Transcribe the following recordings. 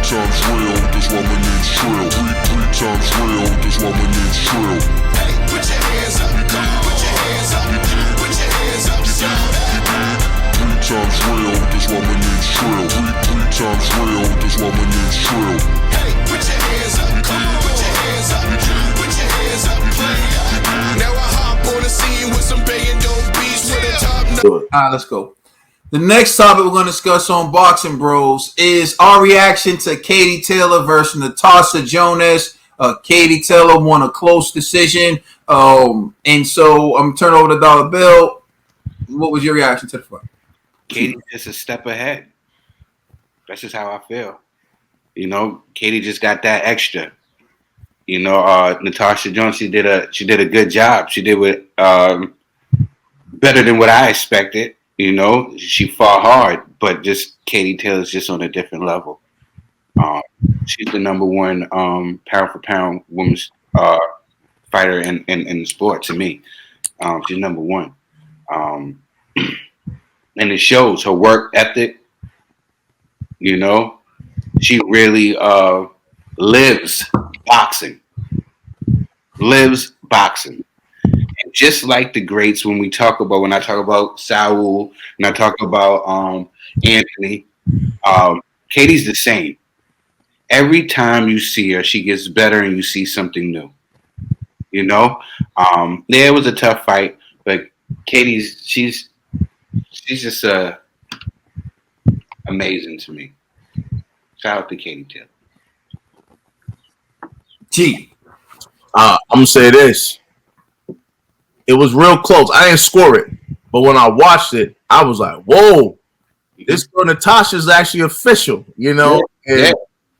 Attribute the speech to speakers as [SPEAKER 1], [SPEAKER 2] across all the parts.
[SPEAKER 1] times real, that's why my name's Trill. Three times real, that's why my name's Trill.
[SPEAKER 2] Hey, put your hands up, come on, put your hands up, put your hands up, shout out.
[SPEAKER 1] 3 times real, that's why my name's Trill. Three times real, that's why my name's Trill.
[SPEAKER 2] Hey, put your hands up, come on, put your hands up, put your hands up, now I hop on the scene with some banging dope beats with a top notch.
[SPEAKER 3] All right, let's go. The next topic we're going to discuss on Boxing Bros is our reaction to Katie Taylor versus Natasha Jonas. Katie Taylor won a close decision. And so I'm turning over the dollar bill. What was your reaction to the fight?
[SPEAKER 4] Katie's just a step ahead. That's just how I feel. You know, Katie just got that extra. You know, Natasha Jonas, she did a good job. She did better than what I expected. You know, she fought hard, but just Katie Taylor's just on a different level. She's the number one pound for pound women's fighter in the sport to me. She's number one. And it shows her work ethic. You know, she really lives boxing. And just like the greats, when I talk about Saul, and I talk about Anthony, Katie's the same. Every time you see her, she gets better and you see something new. You know? It was a tough fight, but she's just amazing to me. Shout out to Katie Taylor.
[SPEAKER 5] I'm gonna say this. It was real close. I didn't score it, but when I watched it, I was like, "Whoa, this girl Natasha's actually official," you know. And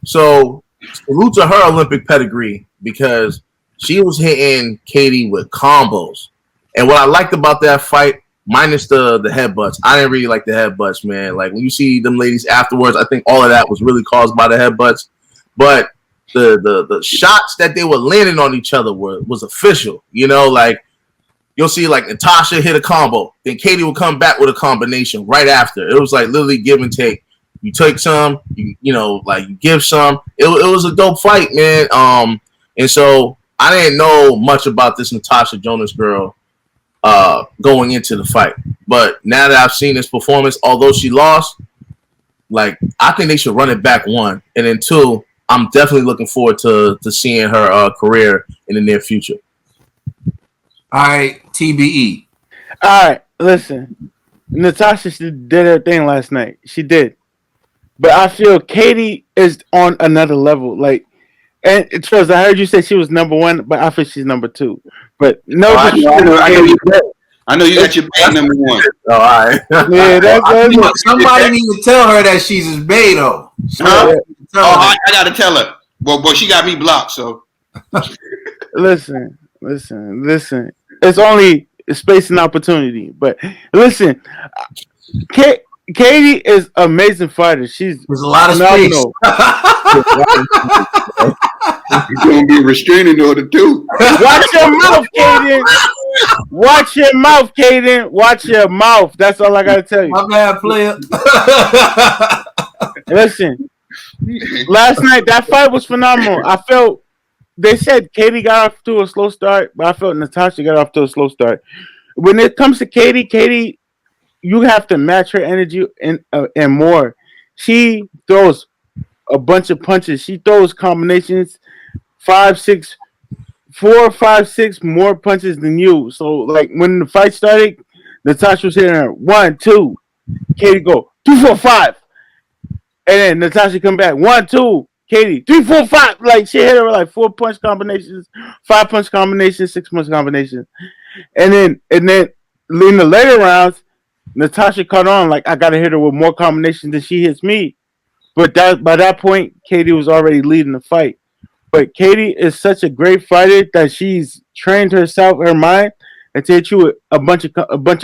[SPEAKER 5] so salute to her Olympic pedigree because she was hitting Katie with combos. And what I liked about that fight, minus the headbutts, I didn't really like the headbutts, man. Like when you see them ladies afterwards, I think all of that was really caused by the headbutts. But the shots that they were landing on each other was official. You know, like you'll see like Natasha hit a combo, then Katie will come back with a combination right after. It was like literally give and take. You take some, you know, like you give some. It was a dope fight, man. And so I didn't know much about this Natasha Jonas girl going into the fight, but now that I've seen this performance, although she lost, like I think they should run it back 1, and then 2. I'm definitely looking forward to seeing her career in the near future.
[SPEAKER 3] All right, TBE.
[SPEAKER 6] All right, listen. Natasha did her thing last night. She did. But I feel Katie is on another level. Like, and Charles, I heard you say she was number 1, but I feel she's number 2. But no,
[SPEAKER 4] I know you got your bag number 1.
[SPEAKER 5] Oh, all right.
[SPEAKER 6] Yeah,
[SPEAKER 3] somebody need to tell her that she's his bae, though.
[SPEAKER 4] I gotta tell her. Well, she got me blocked, so.
[SPEAKER 6] Listen. It's only space and opportunity. But listen, Katie is an amazing fighter. There's
[SPEAKER 3] a lot of space.
[SPEAKER 4] You're gonna be restraining order too.
[SPEAKER 6] Watch your mouth, Kaden. Watch your mouth, Kaden. Watch your mouth. That's all I gotta tell you.
[SPEAKER 3] My bad, player.
[SPEAKER 6] Listen, last night that fight was phenomenal. I felt they said Katie got off to a slow start, but I felt Natasha got off to a slow start. When it comes to Katie, you have to match her energy and more. She throws a bunch of punches. She throws combinations, 4, 5, 6 more punches than you. So like when the fight started, Natasha was hitting her 1, 2. Katie go 2, 4, 5. And then Natasha come back 1, 2. Katie 3, 4, 5. Like she hit her with like 4 punch combinations, 5 punch combinations, 6 punch combinations. And then in the later rounds, Natasha caught on like I gotta hit her with more combinations than she hits me. But by that point, Katie was already leading the fight. But Katie is such a great fighter that she's trained herself, her mind, and to hit you with a bunch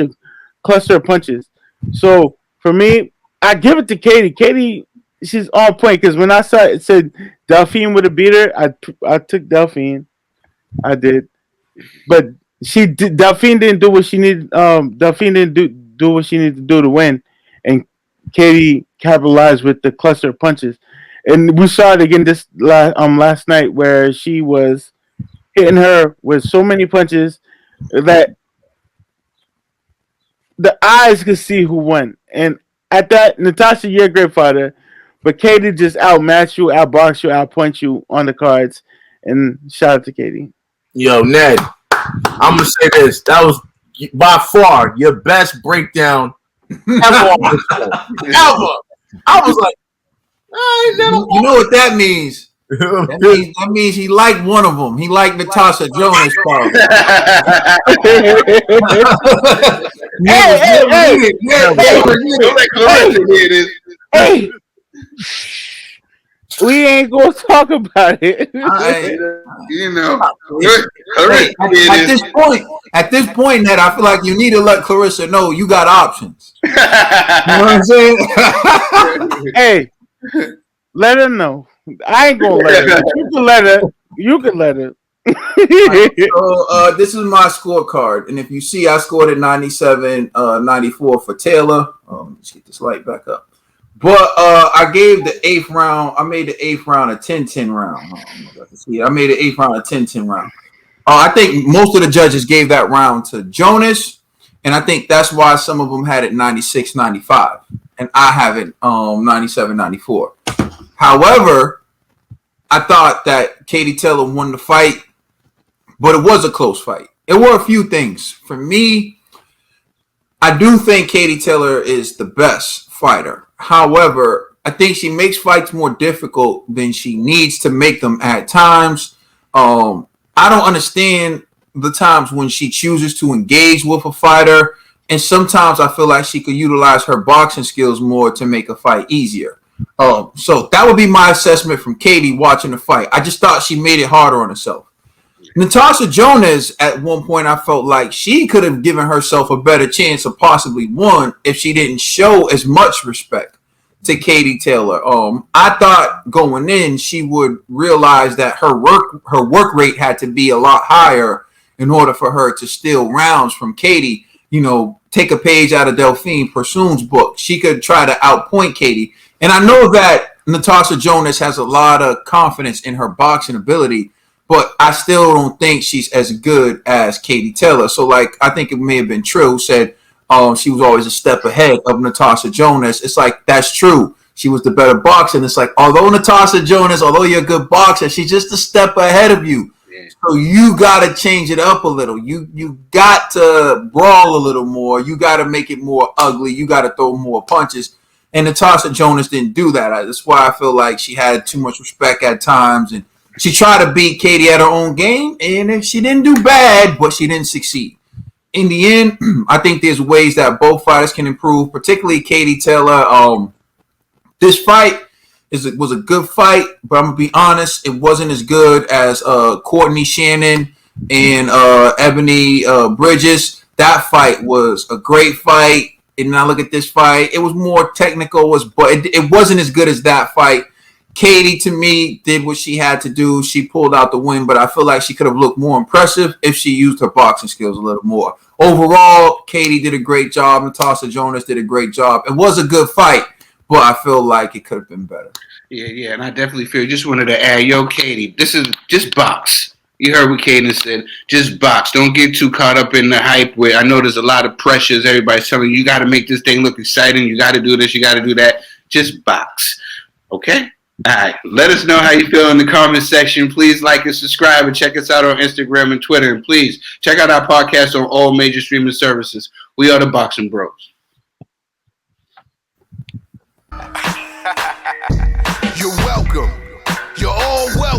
[SPEAKER 6] of cluster punches. So for me, I give it to Katie. Katie, she's on point because when I saw it said Delphine would have beat her, I took Delphine. I did, but Delphine didn't do what she needed. Delphine didn't do what she needed to do to win, and Katie capitalized with the cluster punches. And we saw it again this last night where she was hitting her with so many punches that the eyes could see who won. And at that, Natasha, you're a great fighter, but Katie just outmatched you, outboxed you, outpunch you on the cards. And shout out to Katie.
[SPEAKER 5] Yo, Ned, I'm gonna say this. That was by far your best breakdown ever on this show. Ever. I was like, I ain't never.
[SPEAKER 3] You know what that means? That means he liked one of them. He liked Natasha Jonas.
[SPEAKER 6] Hey, we ain't gonna talk about it.
[SPEAKER 4] You know,
[SPEAKER 3] at this point, Ned, I feel like you need to let Clarissa know you got options. You know what I'm saying?
[SPEAKER 6] Hey, let her know. I ain't gonna let her. You can let her. You can let her.
[SPEAKER 3] So this is my scorecard, and if you see, I scored at 97, 94 for Taylor. Let's get this light back up. But I gave the eighth round. I made the eighth round a 10-10 round. I made the eighth round a 10-10 round. I think most of the judges gave that round to Jonas, and I think that's why some of them had it 96, 95, and I have it 97, 94. However, I thought that Katie Taylor won the fight, but it was a close fight. There were a few things. For me, I do think Katie Taylor is the best fighter. However, I think she makes fights more difficult than she needs to make them at times. I don't understand the times when she chooses to engage with a fighter, and sometimes I feel like she could utilize her boxing skills more to make a fight easier. So that would be my assessment from Katie watching the fight. I just thought she made it harder on herself. Natasha Jonas, at one point, I felt like she could have given herself a better chance of possibly won if she didn't show as much respect to Katie Taylor. I thought going in, she would realize that her work rate had to be a lot higher in order for her to steal rounds from Katie. You know, take a page out of Delphine Persoon's book. She could try to outpoint Katie. And I know that Natasha Jonas has a lot of confidence in her boxing ability, but I still don't think she's as good as Katie Taylor. So, like, I think it may have been Trill who said she was always a step ahead of Natasha Jonas. It's like, that's true. She was the better boxer. And it's like, although Natasha Jonas, although you're a good boxer, she's just a step ahead of you. Yeah. So you got to change it up a little. You got to brawl a little more. You got to make it more ugly. You got to throw more punches. And Natasha Jonas didn't do that. That's why I feel like she had too much respect at times. And she tried to beat Katie at her own game. And she didn't do bad, but she didn't succeed. In the end, I think there's ways that both fighters can improve, particularly Katie Taylor. This fight was a good fight, but I'm going to be honest, it wasn't as good as Courtney Shannon and Ebony Bridges. That fight was a great fight. And now look at this fight. It was more technical, but it wasn't as good as that fight. Katie, to me, did what she had to do. She pulled out the win, but I feel like she could have looked more impressive if she used her boxing skills a little more. Overall, Katie did a great job. Natasha Jonas did a great job. It was a good fight, but I feel like it could have been better.
[SPEAKER 4] Yeah, and I definitely feel. Just wanted to add, yo, Katie, this is just box. You heard what Kaden said. Just box. Don't get too caught up in the hype. Where I know there's a lot of pressures. Everybody's telling you got to make this thing look exciting. You got to do this. You got to do that. Just box. Okay? All right. Let us know how you feel in the comment section. Please like and subscribe and check us out on Instagram and Twitter. And please check out our podcast on all major streaming services. We are the Boxing Bros.
[SPEAKER 2] You're welcome. You're all welcome.